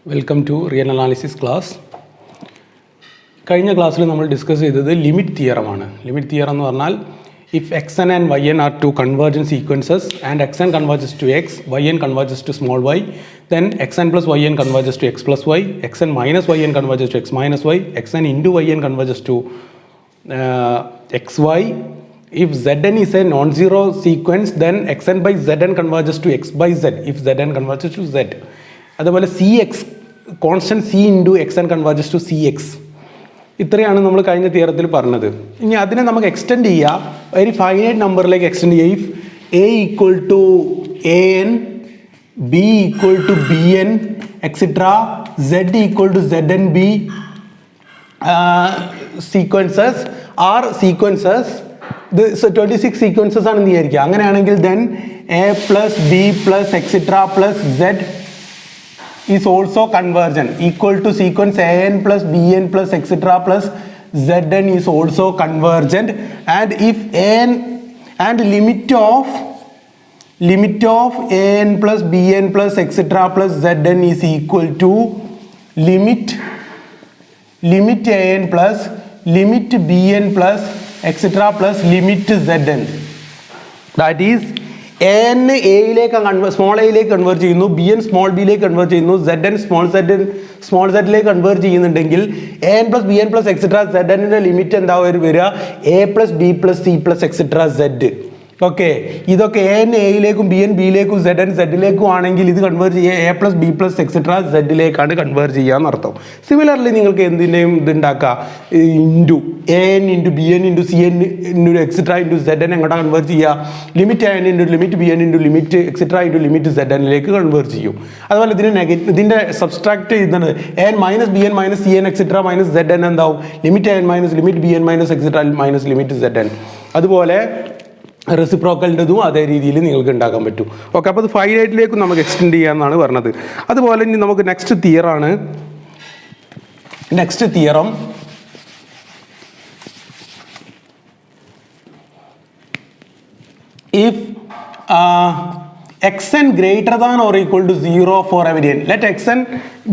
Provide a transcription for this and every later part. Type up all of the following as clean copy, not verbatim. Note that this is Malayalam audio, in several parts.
Welcome to real analysis class. കഴിഞ്ഞ ക്ലാസ്സിൽ നമ്മൾ ഡിസ്കസ് ചെയ്തത് ലിമിറ്റ് തിയറമാണ്. ലിമിറ്റ് തിയറം എന്ന് പറഞ്ഞാൽ if X N and Y N are two convergent sequences and X N converges to X, Y N converges to small Y, then X N plus Y N converges to X plus Y, X N minus Y N converges to X minus Y, X N into Y N converges to X Y. If Zn is a non-zero sequence, then Xn by Zn converges to X by Z. If Zn converges to Z, അതുപോലെ Cx constant C into Xn converges to Cx. ഇത്രയാണ് നമ്മൾ കഴിഞ്ഞ തിയറത്തിൽ പറഞ്ഞത്. ഇനി അതിനെ നമുക്ക് എക്സ്റ്റെൻഡ് ചെയ്യാം, ഒരു ഫൈനൈറ്റ് നമ്പറിലേക്ക് എക്സ്റ്റെൻഡ് ചെയ്യാം. If A equal to AN, B equal to BN, etcetera Z equal to ZnB sequences are sequences. ഇത് 26 സീക്വൻസസ് ആണെന്ന് വിചാരിക്കുക. അങ്ങനെയാണെങ്കിൽ then A plus B plus etcetera plus Z is also convergent equal to sequence A N plus B N plus etcetera plus Z N is also convergent. And if A N and limit of A N plus B N plus etcetera plus Z N is equal to limit a N plus limit B N plus etcetera plus limit Z n. That is a n എയിലേക്ക് സ്മോൾ എയിലേക്ക് കൺവേർട്ട് ചെയ്യുന്നു, ബി എൻ സ്മോൾ ബിയിലേക്ക് കൺവേർട്ട് ചെയ്യുന്നു, സെഡ് എൻ സ്മോൾ സെഡിലേക്ക് കൺവേർട്ട് ചെയ്യുന്നുണ്ടെങ്കിൽ a N plus B N plus etcetera zed എന്നിൻ്റെ ലിമിറ്റ് എന്താ വരിക? A plus B plus c plus etcetera zed. Okay, ഇതൊക്കെ എ എൻ എയിലേക്കും ബി എൻ ബിയിലേക്കും സെഡ് എൻ സെഡിലേക്കും ആണെങ്കിൽ ഇത് കൺവേർട്ട് ചെയ്യുക a plus B plus etcetera സെഡിലേക്കാണ് കൺവേർട്ട് ചെയ്യുക എന്നർത്ഥം. സിമിലർലി നിങ്ങൾക്ക് എന്തിൻ്റെയും ഇതുണ്ടാക്കുക, into a n into b n into c n into etcetera into zed n എങ്ങോട്ടാണ് കൺവേർട്ട് ചെയ്യുക? Limit a n into limit B n into limit etcetera into limit zed എന്നിലേക്ക് കൺവേർട്ട് ചെയ്യും. അതുപോലെ ഇതിൻ്റെ സബ്സ്ട്രാക്ട് ചെയ്യുന്നത് a n minus b N minus c n etcetera minus zed n എന്താവും? Limit a n minus limit B N minus etcetera minus limit Z N. അതുപോലെ റെസിപ്രോക്കലിൻ്റെതും അതേ രീതിയിൽ നിങ്ങൾക്ക് ഉണ്ടാക്കാൻ പറ്റും. ഓക്കെ, അപ്പോൾ അത് ഫൈനൈറ്റിലേക്കും നമുക്ക് എക്സ്റ്റെൻഡ് ചെയ്യാമെന്നാണ് പറഞ്ഞത്. അതുപോലെ ഇനി നമുക്ക് next theorem if xn greater than or equal to 0 for every n. Let xn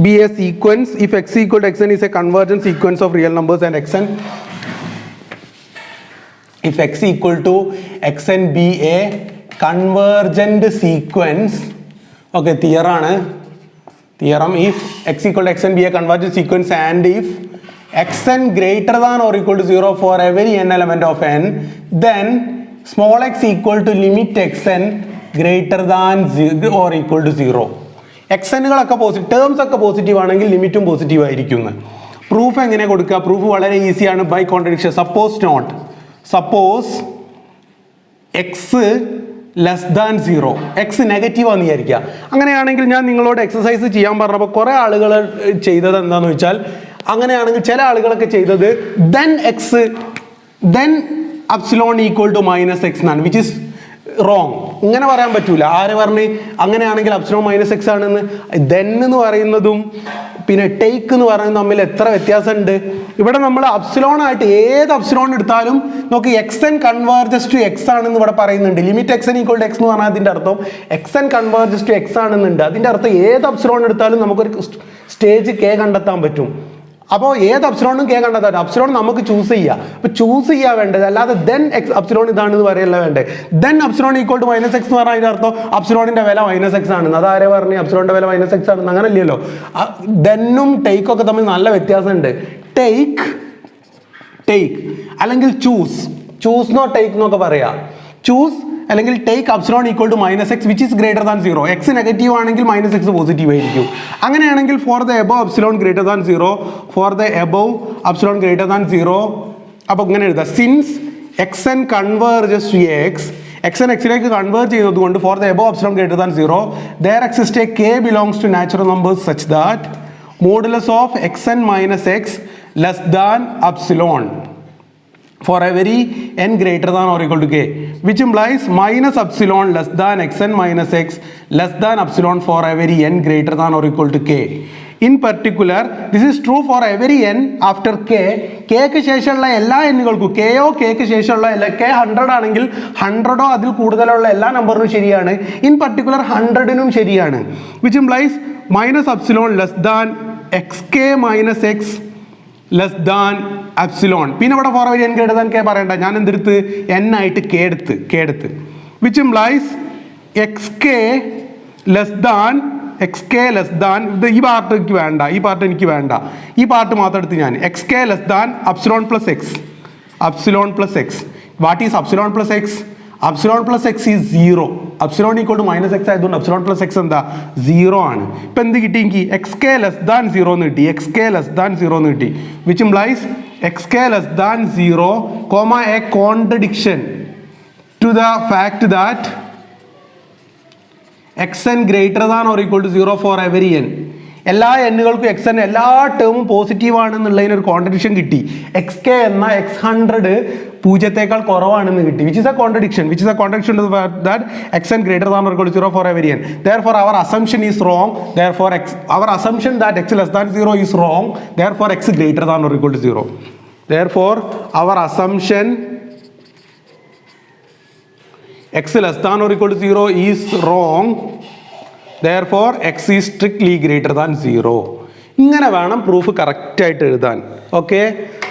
be a sequence. If x equal to xn is a convergent sequence of real numbers and xn, if x equal to xn be a convergent sequence. Okay, theorem if x equal to xn be a convergent sequence and if xn greater than or equal to 0 for every n element of n, then small x equal to limit xn greater than 0 or equal to 0. xnകളൊക്കെ പോസിറ്റീവ്, ടേംസ് ഒക്കെ പോസിറ്റീവ് ആണെങ്കിൽ ലിമിറ്റും പോസിറ്റീവ് ആയിരിക്കും. പ്രൂഫ് എങ്ങനെ കൊടുക്കുക? പ്രൂഫ് വളരെ ഈസിയാണ്, by contradiction. Suppose X less than 0, X negative ആണെന്ന് വിചാരിക്കുക. അങ്ങനെയാണെങ്കിൽ ഞാൻ നിങ്ങളോട് എക്സസൈസ് ചെയ്യാൻ പറഞ്ഞപ്പോൾ കുറേ ആളുകൾ ചെയ്തത് എന്താണെന്ന് വെച്ചാൽ, അങ്ങനെയാണെങ്കിൽ ചില ആളുകളൊക്കെ ചെയ്തത് then epsilon equal to minus X എന്നാണ്, വിച്ച് ഇസ് റോങ്. ഇങ്ങനെ പറയാൻ പറ്റൂല. ആര് പറഞ്ഞ് അങ്ങനെയാണെങ്കിൽ അപ്സിലോൺ മൈനസ് എക്സ് ആണെന്ന്? ദെൻ എന്ന് പറയുന്നതും പിന്നെ ടേക്ക് എന്ന് പറയുന്നത് തമ്മിൽ എത്ര വ്യത്യാസമുണ്ട്. ഇവിടെ നമ്മൾ അപ്സിലോൺ ആയിട്ട് ഏത് അപ്സിലോൺ എടുത്താലും നോക്കി x N converges to x ആണെന്ന് ഇവിടെ പറയുന്നുണ്ട്. Limit X n equal to x എന്ന് പറഞ്ഞാൽ അതിൻ്റെ അർത്ഥം x N converges to x ആണെന്നുണ്ട്. അതിൻ്റെ അർത്ഥം ഏത് അപ്സിലോൺ എടുത്താലും നമുക്കൊരു സ്റ്റേജ് കെ കണ്ടെത്താൻ പറ്റും. അപ്പോൾ ഏത് അപ്സിലോണും കെ കണ്ടെത്താൻ അപ്സിലോൺ നമുക്ക് ചൂസ് ചെയ്യാം. അപ്പോൾ ചൂസ് ചെയ്യാൻ വേണ്ടത്, അല്ലാതെ ദെൻ എക്സ് അപ്സിലോൺ ഇതാണെന്ന് പറയല്ല വേണ്ടത്. Then epsilon equal to minus X എന്ന് പറഞ്ഞാൽ അതിൻ്റെ അർത്ഥം അപ്സിലോണിൻ്റെ വില മൈനസ് എക്സ് ആണെന്ന്. അതാരെ പറഞ്ഞു അപ്സിലോണിൻ്റെ വില മൈനസ് എക്സ് ആണെന്ന്? അങ്ങനെ ഇല്ലല്ലോ. ദെന്നും ടേക്കൊക്കെ തമ്മിൽ നല്ല വ്യത്യാസമുണ്ട്. ടേക്ക് അല്ലെങ്കിൽ ചൂസ് നോ ടേക്ക് എന്നൊക്കെ പറയാം. ചൂസ് അല്ലെങ്കിൽ take epsilon equal to minus x which is greater than 0. X negative ആണെങ്കിൽ മൈനസ് എക്സ് പോസിറ്റീവ് ആയിരിക്കും. അങ്ങനെയാണെങ്കിൽ for the above epsilon greater than 0, അപ്പോൾ ഇങ്ങനെ എഴുതാം. Since x N converges to x, x n എക്സിലേക്ക് കൺവേർട്ട് ചെയ്യുന്നത് കൊണ്ട് for the above epsilon greater than 0 there exists a k belongs to natural numbers such that modulus of xn minus x less than epsilon for every n greater than or equal to k, which implies minus epsilon less than xn minus x less than epsilon for every n greater than or equal to k. In particular, this is true for every n after k. k ക്ക് ശേഷമുള്ള എല്ലാ എന്നുകൾക്കും kയോ k ക്ക് ശേഷമുള്ള എല്ലാ k 100 ആണെങ്കിൽ 100ഓ അതിൽ കൂടുതലുള്ള എല്ലാ നമ്പറിനും ശരിയാണ്. ഇൻ പർട്ടിക്കുലർ 100നും ശരിയാണ്. which implies minus epsilon less than X K minus X less than epsilon. പിന്നെ ഇവിടെ four every N greater than K പറയണ്ട, ഞാൻ എന്തെടുത്ത് എൻ ആയിട്ട് കെ എടുത്ത് which implies X K less than ഇത് ഈ പാർട്ട് എനിക്ക് വേണ്ട, ഈ പാർട്ട് മാത്രം എടുത്ത് ഞാൻ X K less than epsilon plus X. What is epsilon plus X? Epsilon plus X is 0. Epsilon equal to minus X ആയതുകൊണ്ട് എപ്സിലോൺ പ്ലസ് എക്സ് എന്താ 0 ആണ്. ഇപ്പം എന്ത് കിട്ടി എനിക്ക്? എക്സ് കെ ലെസ് ദാൻ 0 എന്ന് കിട്ടി, which implies X K less than 0 comma A contradiction to the fact that X N greater than or equal to 0 for every N. എല്ലാ എന്നുകൾക്കും എക്സ് എൻ എല്ലാ ടേമും പോസിറ്റീവ് ആണെന്നുള്ളതിനൊരു കോൺട്രഡിക്ഷൻ കിട്ടി. എക്സ് കെ എന്ന x100 പൂജ്യത്തേക്കാൾ കുറവാണെന്ന് കിട്ടി, which is a contradiction to that X N greater than or equal to 0 for every N. Therefore our assumption is wrong. Therefore our assumption that x less than 0 is wrong. Therefore x greater than or equal to 0. Therefore our assumption x less than or equal to 0 is wrong. Therefore x is strictly greater than 0. ഇങ്ങനെ വേണം പ്രൂഫ് കറക്റ്റായിട്ട് എഴുതാൻ. ഓക്കെ,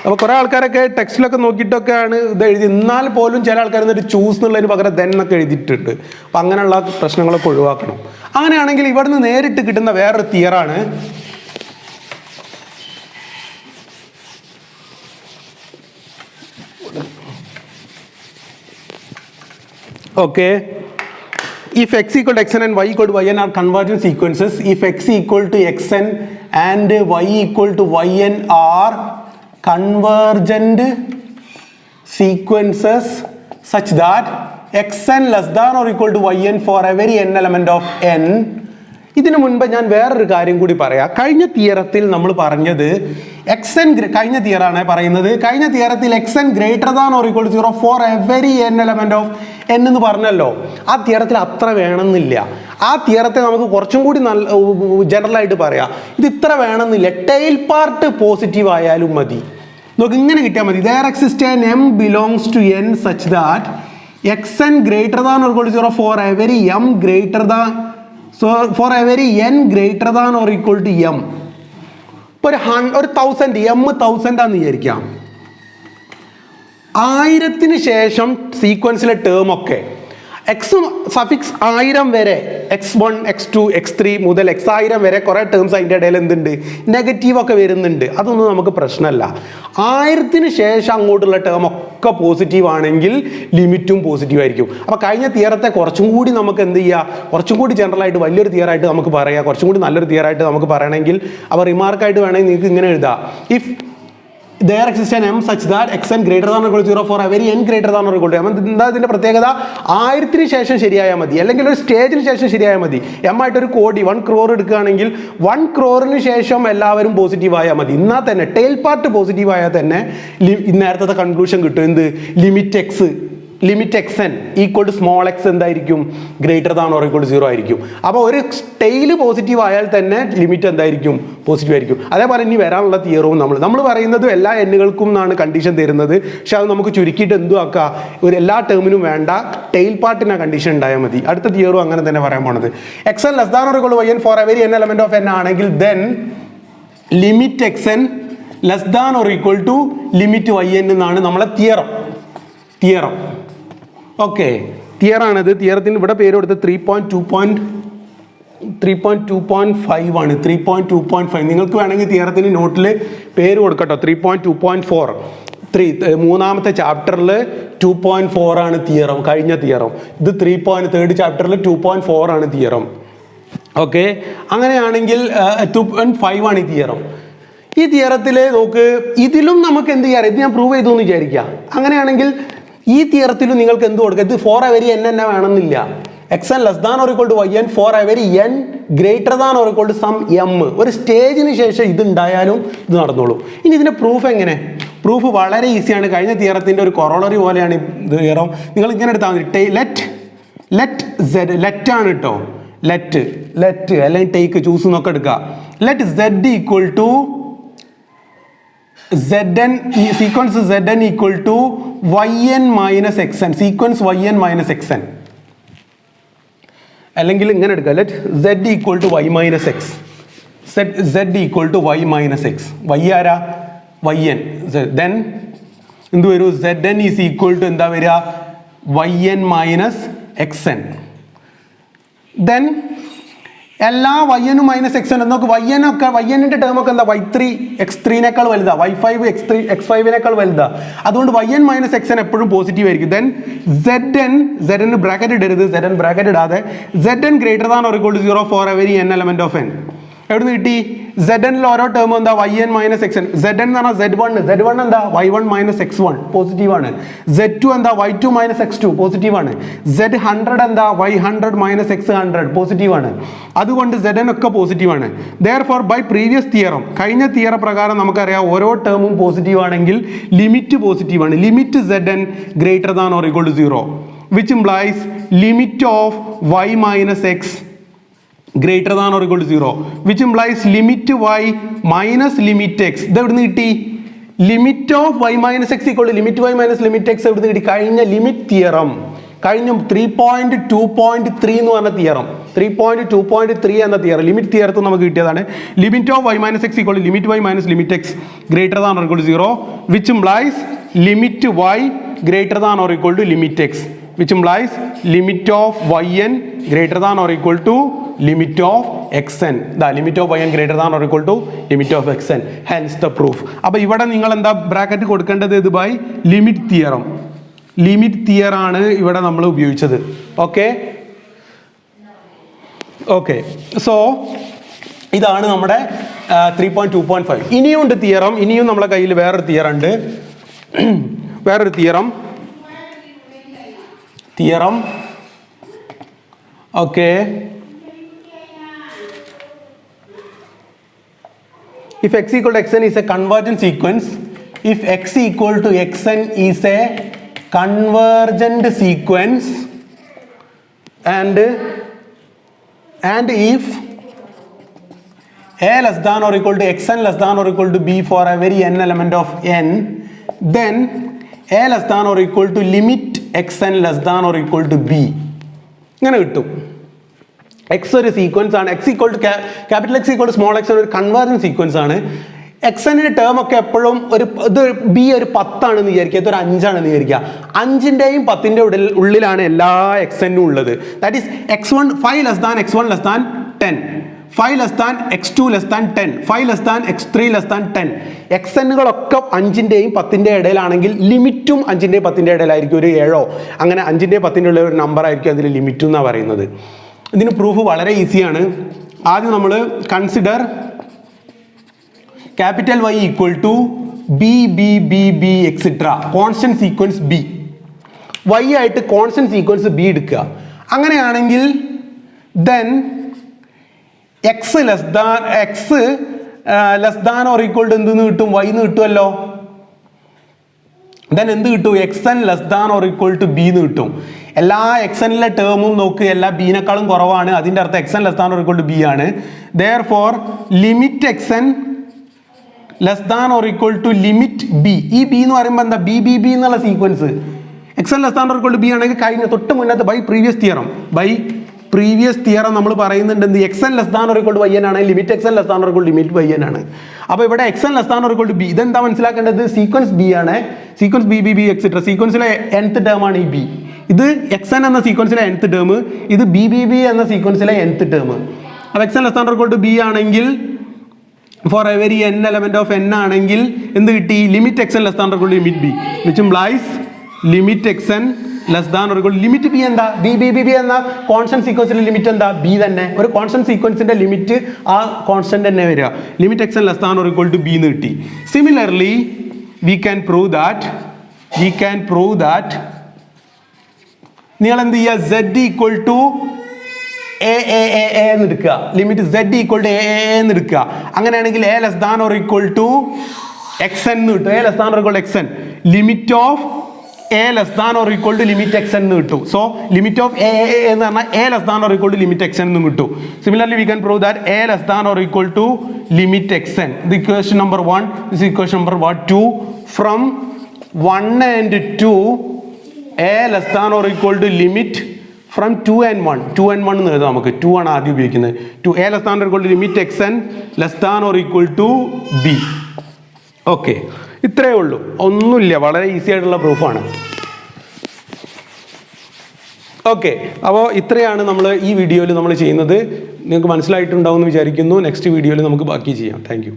അപ്പോൾ കുറേ ആൾക്കാരൊക്കെ ടെക്സ്റ്റിലൊക്കെ നോക്കിയിട്ടൊക്കെയാണ് ഇത് എഴുതി, എന്നാൽ പോലും ചില ആൾക്കാർ എന്നിട്ട് ചൂസ് എന്നുള്ളതിന് പകരം ദെൻ എന്നൊക്കെ എഴുതിയിട്ടുണ്ട്. അപ്പം അങ്ങനെയുള്ള പ്രശ്നങ്ങളൊക്കെ ഒഴിവാക്കണം. അങ്ങനെയാണെങ്കിൽ ഇവിടുന്ന് നേരിട്ട് കിട്ടുന്ന വേറൊരു തിയറാണ് okay, if x equal to xn and y equal to yn are convergent sequences, if x equal to xn and y equal to yn are convergent sequences such that xn less than or equal to yn for every n element of n. ഇതിനു മുൻപ് ഞാൻ വേറൊരു കാര്യം കൂടി പറയാം. കഴിഞ്ഞ തിയറത്തിൽ നമ്മൾ പറഞ്ഞത് കഴിഞ്ഞ തിയറത്തിൽ xn greater than or equal to 0 for every n element of n എന്ന് പറഞ്ഞല്ലോ. ആ തിയറത്തിൽ അത്ര വേണമെന്നില്ല. ആ തിയറത്തെ നമുക്ക് കുറച്ചും കൂടി ജനറൽ ആയിട്ട് പറയാം. ഇത് ഇത്ര വേണമെന്നില്ല, ടെയിൽ പാർട്ട് പോസിറ്റീവ് ആയാലും മതി. നമുക്ക് ഇങ്ങനെ കിട്ടിയാൽ മതി. there exists an m belongs to n such that xn greater than or equal to 0 for every m greater than for every n greater than or equal to m. ഇപ്പോൾ ഒരു 1000 m1000 ആണെന്ന് വിചാരിക്കാം. 1000 ശേഷം സീക്വൻസിലെ ടേം ഒക്കെ എക്സ് സഫിക്സ് 1000 വരെ x1 x2 x3 മുതൽ x1000 വരെ കുറേ ടേംസ് അതിൻ്റെ ഇടയിൽ എന്തുണ്ട്, നെഗറ്റീവ് ഒക്കെ വരുന്നുണ്ട്. അതൊന്നും നമുക്ക് പ്രശ്നമല്ല. 1000 ശേഷം അങ്ങോട്ടുള്ള ടേം ഒക്കെ പോസിറ്റീവ് ആണെങ്കിൽ ലിമിറ്റും പോസിറ്റീവ് ആയിരിക്കും. അപ്പോൾ കഴിഞ്ഞ തിയറത്തെ കുറച്ചും കൂടി നമുക്ക് എന്ത് ചെയ്യുക, കുറച്ചും കൂടി ജനറലായിട്ട് വലിയൊരു തിയറായിട്ട് നമുക്ക് പറയാം, കുറച്ചും കൂടി നല്ലൊരു തിയറായിട്ട് നമുക്ക് പറയണമെങ്കിൽ അപ്പോൾ റിമാർക്കായിട്ട് വേണമെങ്കിൽ നിങ്ങൾക്ക് ഇങ്ങനെ എഴുതാം. If there exists an m such that xn greater than or equal to 0 for every n greater than or equal to m. എന്താ ഇതിൻ്റെ പ്രത്യേകത? 1000 ശേഷം ശരിയായാൽ മതി, അല്ലെങ്കിൽ ഒരു സ്റ്റേജിന് ശേഷം ശരിയായാൽ മതി. m ആയിട്ടൊരു കോടി 1 crore എടുക്കുകയാണെങ്കിൽ 1 crore ശേഷം എല്ലാവരും പോസിറ്റീവ് ആയാൽ മതി. എന്നാൽ തന്നെ ടെയിൽ പാർട്ട് പോസിറ്റീവ് ആയാൽ തന്നെ നേരത്തെ കൺക്ലൂഷൻ കിട്ടും. എന്ത്? Limit xn equal to small x എന്തായിരിക്കും? Greater than or equal to 0 ആയിരിക്കും. അപ്പോൾ ഒരു ടെയില് പോസിറ്റീവ് ആയാൽ തന്നെ ലിമിറ്റ് എന്തായിരിക്കും? പോസിറ്റീവ് ആയിരിക്കും. അതേപോലെ ഇനി വരാനുള്ള തിയറവും നമ്മൾ പറയുന്നത് എല്ലാ എന്നുകൾക്കും എന്നാണ് കണ്ടീഷൻ തരുന്നത്. പക്ഷെ അത് നമുക്ക് ചുരുക്കിയിട്ട് എന്തു ആക്കുക, ഒരു എല്ലാ ടേമിനും വേണ്ട ടെയിൽ പാർട്ടിന് കണ്ടീഷൻ ഉണ്ടായാൽ മതി. അടുത്ത തിയറും അങ്ങനെ തന്നെ പറയാൻ പോണത്. xn less than or equal to yn for every n element of n ആണെങ്കിൽ then limit xn less than or equal to limit yn എന്നാണ് നമ്മളെ തിയറം. ഓക്കെ, തിയറാണിത്. തിയറത്തിന് ഇവിടെ പേര് കൊടുത്ത് 3.2.5 ആണ്. 3.2.5 നിങ്ങൾക്ക് വേണമെങ്കിൽ തിയറത്തിന് നോട്ടിൽ പേര് കൊടുക്കട്ടോ. 3.2.4 മൂന്നാമത്തെ ചാപ്റ്ററിൽ 2.4 ആണ് തിയറം, കഴിഞ്ഞ തിയറം. ഇത് 3.3 ചാപ്റ്ററിൽ 2.4 ആണ് തിയറം. ഓക്കെ, അങ്ങനെയാണെങ്കിൽ 2.5 ആണ് ഈ തിയറം. ഈ തിയറത്തിൽ നോക്ക്, ഇതിലും നമുക്ക് എന്ത് ചെയ്യാം, ഇത് ഞാൻ പ്രൂവ് ചെയ്തു എന്ന് വിചാരിക്കുക. അങ്ങനെയാണെങ്കിൽ ഈ തിയറത്തിലും നിങ്ങൾക്ക് എന്ത് കൊടുക്കുക, ഇത് ഫോർ എവരി n തന്നെ വേണമെന്നില്ല. xn less than or equal to yn for every n greater than or equal to some m. ഒരു സ്റ്റേജിന് ശേഷം ഇത് ഉണ്ടായാലും ഇത് നടന്നോളൂ. ഇനി ഇതിൻ്റെ പ്രൂഫ് എങ്ങനെ? പ്രൂഫ് വളരെ ഈസിയാണ്. കഴിഞ്ഞ തിയറത്തിൻ്റെ ഒരു കൊറോളറി പോലെയാണ് ഈ തിയറം. നിങ്ങൾ ഇങ്ങനെ എടുത്താൽ മതി. ലെറ്റ് ആണ് കേട്ടോ, ലെറ്റ് അല്ലെങ്കിൽ ടേക്ക്, ചൂസ് എന്നൊക്കെ എടുക്കുക. Let z equal to zn, sequence zn equal to yn minus xn, sequence yn minus xn. അല്ലെങ്കിൽ ഇങ്ങനെ എടുക്കുക, let z equal to y minus x. z equal to y minus x. y ആരാ? yn. then എന്ത് വരും? zn is equal to എന്താ വരിക? yn minus xn. then എല്ലാ yn മൈനസ് എക്സ് നോക്ക്. yn ടേം ഒക്കെ എന്താ? y3 x3നേക്കാൾ വലുതാ, y5 x5നേക്കാൾ വലുതാ. അതുകൊണ്ട് yn മൈനസ് എക്സൻ എപ്പോഴും പോസിറ്റീവ് ആയിരിക്കും. ദെൻ zn ബ്രാക്കറ്റ് ഇടരുത്, zn ബ്രാക്കറ്റ് ഇടാതെ zn greater than or equal to 0 for every n element of n. എവിടെ നിന്ന് കിട്ടി? zn ഓരോ ടേം എന്താ? yn minus എക്സൻ. zn എന്ന് പറഞ്ഞാൽ z1 എന്താ? y1 മൈനസ് x1 പോസിറ്റീവ് ആണ്. z2 എന്താ? y2 മൈനസ് x2 പോസിറ്റീവ് ആണ്. z100 എന്താ? y100 മൈനസ് x100 പോസിറ്റീവ് ആണ്. അതുകൊണ്ട് zn ഒക്കെ പോസിറ്റീവ് ആണ്. therefore ബൈ പ്രീവിയസ് തിയറം, കഴിഞ്ഞ തിയറം പ്രകാരം നമുക്കറിയാം ഓരോ ടേമും പോസിറ്റീവ് ആണെങ്കിൽ ലിമിറ്റ് പോസിറ്റീവ് ആണ്. Limit zn greater than or equal to 0 which implies limit of y മൈനസ് x greater than or equal to 0 which implies limit y minus limit x. ഇത് എവിടുന്ന് കിട്ടി? limit of y minus x equal to limit y minus limit x എവിടുന്ന് കിട്ടി? കഴിഞ്ഞ ലിമിറ്റ് തിയറം, കഴിഞ്ഞ 3.2.3 എന്ന് പറഞ്ഞ തിയറം, 3.2.3 എന്ന തിയറം ലിമിറ്റ് തിയറത്ത് നമുക്ക് കിട്ടിയതാണ്. limit of y minus x equal to limit y minus limit x greater than or equal to 0 which implies limit y greater than or equal to limit x which implies limit of yn greater than or equal to limit of xn. the limit of yn greater than or equal to limit of xn, hence the proof. അപ്പോൾ ഇവിടെ നിങ്ങൾ എന്താ ബ്രാക്കറ്റ് കൊടുക്കേണ്ടത്? ഇത് ബൈ ലിമിറ്റ് തിയറം. ലിമിറ്റ് തിയർ ആണ് ഇവിടെ നമ്മൾ ഉപയോഗിച്ചത്. ഓക്കെ ഓക്കെ സോ ഇതാണ് നമ്മുടെ 3.2.5. ഇനിയും ഉണ്ട് തിയറം, ഇനിയും നമ്മളെ കയ്യിൽ വേറൊരു തിയറം ഉണ്ട്. വേറൊരു theorem okay. if x equal to xn is a convergent sequence, if x equal to xn is a convergent sequence and if a less than or equal to xn less than or equal to b for every n element of n, then a less than or equal to limit xn less than or equal to b. ഇങ്ങനെ കിട്ടും. എക്സ് ഒരു സീക്വൻസ് ആണ്. X equal to capital X equal to small X ഒരു കൺവേർജൻ സീക്വൻസ് ആണ്. എക്സിൻ്റെ ടേം ഒക്കെ എപ്പോഴും ഇത് ബി ഒരു 10 ആണെന്ന് വിചാരിക്കുക, ഇതൊരു 5 ആണെന്ന് വിചാരിക്കുക. 5ൻ്റെയും 10ൻ്റെ ഉള്ളിലാണ് എല്ലാ എക്സനും ഉള്ളത്. That is x1 5 less than x1 less than 10, 5 less than x2 less than 10, 5 less than x3 less than 10. എക്സനുകളൊക്കെ 5ൻ്റെയും 10ൻ്റെ ഇടയിലാണെങ്കിൽ ലിമിറ്റും 5ൻ്റെയും 10ൻ്റെ ഇടയിലായിരിക്കും. ഒരു 7 അങ്ങനെ 5ൻ്റെയും 10ൻ്റെ ഉള്ള ഒരു നമ്പർ ആയിരിക്കും അതിൽ ലിമിറ്റ് എന്നാണ് പറയുന്നത്. ഇതിന് പ്രൂഫ് വളരെ ഈസിയാണ്. ആദ്യം നമ്മൾ consider capital Y equal to B B B B extra constant sequence B. Y ആയിട്ട് കോൺസ്റ്റന്റ് സീക്വൻസ് ബി എടുക്കുക. അങ്ങനെയാണെങ്കിൽ then X less than or equal to എന്തെന്ന് കിട്ടും? വൈ എന്ന് കിട്ടുമല്ലോ. ദെൻ എന്ത് കിട്ടും? X n less than or equal to B എന്ന് കിട്ടും. എല്ലാ എക്സനിലെ ടേമും നോക്ക് എല്ലാ ബീനേക്കാളും കുറവാണ്. അതിൻ്റെ അർത്ഥം X n less than or equal to B ആണ്. Therefore limit X n less than or equal to limit B. ഈ ബി എന്ന് പറയുമ്പോൾ എന്താ? ബി ബി ബി എന്നുള്ള sequence X n less than or equal to B ആണെങ്കിൽ കഴിഞ്ഞ തൊട്ട് മുന്നത്തെ ബൈ പ്രീവിയസ് തിയറം നമ്മൾ പറയുന്നുണ്ട് എന്ത്? X n less than or equal to Y N ആണ്, limit X n less than or equal to limit Y N ആണ്. അപ്പോൾ ഇവിടെ X n less than or equal to B. ഇതെന്താ മനസ്സിലാക്കേണ്ടത്? സീക്വൻസ് ബി ആണ്. Sequence B B B etcetera. സീക്വൻസിലെ nth ടേം ആണ് ഈ ബി. ഇത് എക്സൻ എന്ന സീക്വൻസിലെ nth ടേം, ഇത് ബി ബി ബി എന്ന സീക്വൻസിലെ nth ടേം. അപ്പോൾ X n less than or equal to B ആണെങ്കിൽ for every n element of n ആണെങ്കിൽ എന്ത് കിട്ടി? Limit X n less than or equal to limit B which implies limit X n less than or equal limit B എന്താ? ബി ബി ബി ബി എന്ന കോൺസ്റ്റന്റ് സീക്വൻസിന്റെ ലിമിറ്റ് എന്താ? ബി തന്നെ. ഒരു കോൺസ്റ്റന്റ് സീക്വൻസിന്റെ ലിമിറ്റ് ആ കോൺസ്റ്റന്റ് തന്നെ വരിക. Limit X n less than or equal to B എന്ന് കിട്ടി. Similarly we can prove that നിങ്ങൾ എന്ത് ചെയ്യുക? z ഈക്വൽ ടു എ എന്ന് എടുക്കുക. Limit z equal to A എന്ന് എടുക്കുക. അങ്ങനെയാണെങ്കിൽ A less than or equal to X n എന്ന് കിട്ടും. A less than or equal to X n. Limit of A less than or equal to limit X n എന്ന് കിട്ടും. സോ ലിമിറ്റ് ഓഫ് എ എന്ന് പറഞ്ഞാൽ A less than or equal to limit X n എന്നും കിട്ടും. Similarly we can prove that A less than or equal to limit X n. ഇത് equation number 1, this equation number 2. From 1 and 2 a less than or equal to limit from 2 and 1 2 and 1 എന്ന് എഴുതാം നമുക്ക്. 2 ആണ് ആദ്യം ഉപയോഗിക്കുന്നത്. Two A less than or equal to limit X N less than or equal to B. Okay, ഇത്രയേ ഉള്ളൂ, ഒന്നുമില്ല, വളരെ ഈസി ആയിട്ടുള്ള പ്രൂഫാണ്. ഓക്കെ, അപ്പോൾ ഇത്രയാണ് നമ്മൾ ഈ വീഡിയോയിൽ നമ്മൾ ചെയ്യുന്നത്. നിങ്ങൾക്ക് മനസ്സിലായിട്ടുണ്ടാവും എന്ന് വിചാരിക്കുന്നു. നെക്സ്റ്റ് വീഡിയോയിൽ നമുക്ക് ബാക്കി ചെയ്യാം. Thank you.